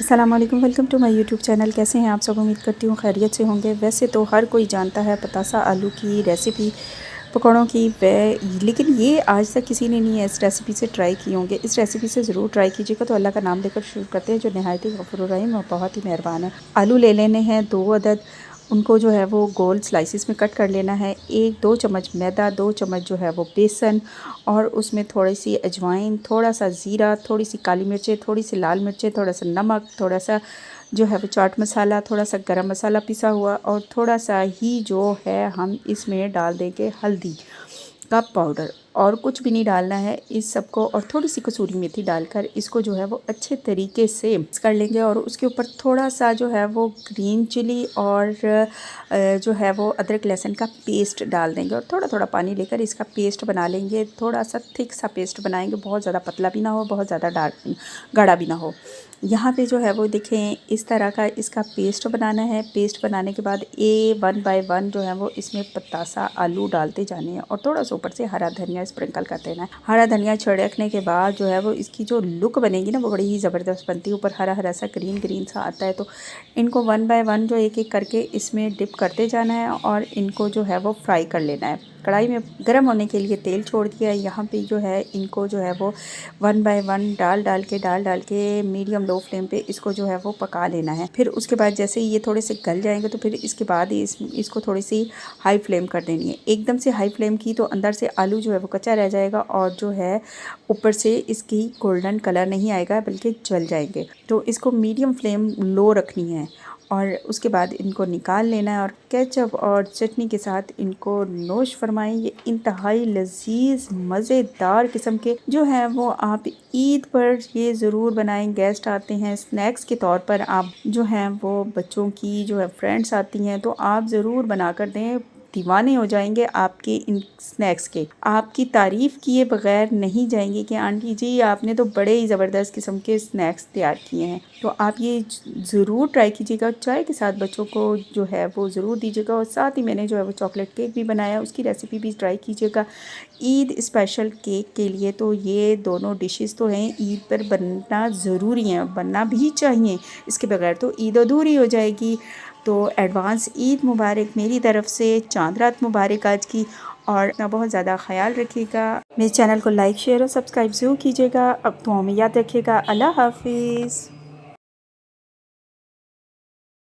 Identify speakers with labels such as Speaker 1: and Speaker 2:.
Speaker 1: अस्सलाम वालेकुम, welcome to my YouTube channel. कैसे हैं आप सब? उम्मीद करती हूँ खैरियत से होंगे। वैसे तो हर कोई जानता है पतासा आलू की रेसिपी, पकौड़ों की, लेकिन ये आज तक किसी ने नहीं इस रेसिपी से ट्राई की होंगे। इस रेसिपी से ज़रूर ट्राई कीजिएगा। तो अल्लाह का नाम लेकर शुरू करते हैं जो नहायत ही गफूर रहीम और बहुत ही मेहरबान है। आलू ले लेने हैं 2 अदद। उनको जो है वो गोल स्लाइसिस में कट कर लेना है। 1-2 चम्मच मैदा, 2 चम्मच जो है वो बेसन और उसमें थोड़ी सी अजवाइन, थोड़ा सा ज़ीरा, थोड़ी सी काली मिर्चें, थोड़ी सी लाल मिर्चें, थोड़ा सा नमक, थोड़ा सा जो है वो चाट मसाला, थोड़ा सा गरम मसाला पिसा हुआ और थोड़ा सा ही जो है हम इसमें डाल देंगे हल्दी का पाउडर। और कुछ भी नहीं डालना है इस सबको। और थोड़ी सी कसूरी मेथी डालकर इसको जो है वो अच्छे तरीके से मिक्स कर लेंगे। और उसके ऊपर थोड़ा सा जो है वो ग्रीन चिली और जो है वो अदरक लहसुन का पेस्ट डाल देंगे और थोड़ा थोड़ा पानी लेकर इसका पेस्ट बना लेंगे। थोड़ा सा थिक सा पेस्ट बनाएंगे, बहुत ज़्यादा पतला भी ना हो, बहुत ज़्यादा डार्क गाढ़ा भी ना हो। यहाँ पे जो है वो देखें इस तरह का इसका पेस्ट बनाना है। पेस्ट बनाने के बाद 1 बाय 1 जो है वो इसमें पतासा आलू डालते जाने हैं और थोड़ा सा ऊपर से हरा धनिया स्प्रिंकल कर देना है। हरा धनिया छिड़कने के बाद जो है वो इसकी जो लुक बनेगी ना वो बड़ी ही ज़बरदस्त बनती है। ऊपर हरा हरा सा ग्रीन ग्रीन सा आता है। तो इनको 1 बाय 1 जो एक एक करके इसमें डिप करते जाना है और इनको जो है वो फ्राई कर लेना है। कढ़ाई में गर्म होने के लिए तेल छोड़ दिया है। यहाँ पे जो है इनको जो है वो 1 बाय 1 डाल डाल के मीडियम लो फ्लेम पे इसको जो है वो पका लेना है। फिर उसके बाद जैसे ही ये थोड़े से गल जाएंगे तो फिर इसके बाद इसको थोड़ी सी हाई फ्लेम कर देनी है। एकदम से हाई फ्लेम की तो अंदर से आलू जो है वो कच्चा रह जाएगा और जो है ऊपर से इसकी गोल्डन कलर नहीं आएगा बल्कि जल जाएंगे। तो इसको मीडियम फ्लेम लो रखनी है और उसके बाद इनको निकाल लेना है और केचप और चटनी के साथ इनको नोश फरमाएं। ये इंतहाई लजीज मज़ेदार किस्म के जो है वो आप ईद पर ये ज़रूर बनाएं। गेस्ट आते हैं स्नैक्स के तौर पर, आप जो हैं वो बच्चों की जो है फ्रेंड्स आती हैं तो आप ज़रूर बना कर दें। दीवाने हो जाएंगे आपके इन स्नैक्स के। आपकी तारीफ़ किए बगैर नहीं जाएंगे कि आंटी जी आपने तो बड़े ही ज़बरदस्त किस्म के स्नैक्स तैयार किए हैं। तो आप ये ज़रूर ट्राई कीजिएगा। चाय के साथ बच्चों को जो है वो ज़रूर दीजिएगा। और साथ ही मैंने जो है वो चॉकलेट केक भी बनाया, उसकी रेसिपी भी ट्राई कीजिएगा ईद स्पेशल केक के लिए। तो ये दोनों डिशेस तो हैं ईद पर बनना ज़रूरी है, बनना भी चाहिए। इसके बगैर तो ईद अधूरी हो जाएगी। तो एडवांस ईद मुबारक मेरी तरफ से। चांद रात मुबारक आज की। और अपना बहुत ज़्यादा ख्याल रखिएगा। मेरे चैनल को लाइक शेयर और सब्सक्राइब ज़रूर कीजिएगा। अब तो हमें याद रखिएगा। अल्लाह हाफिज़।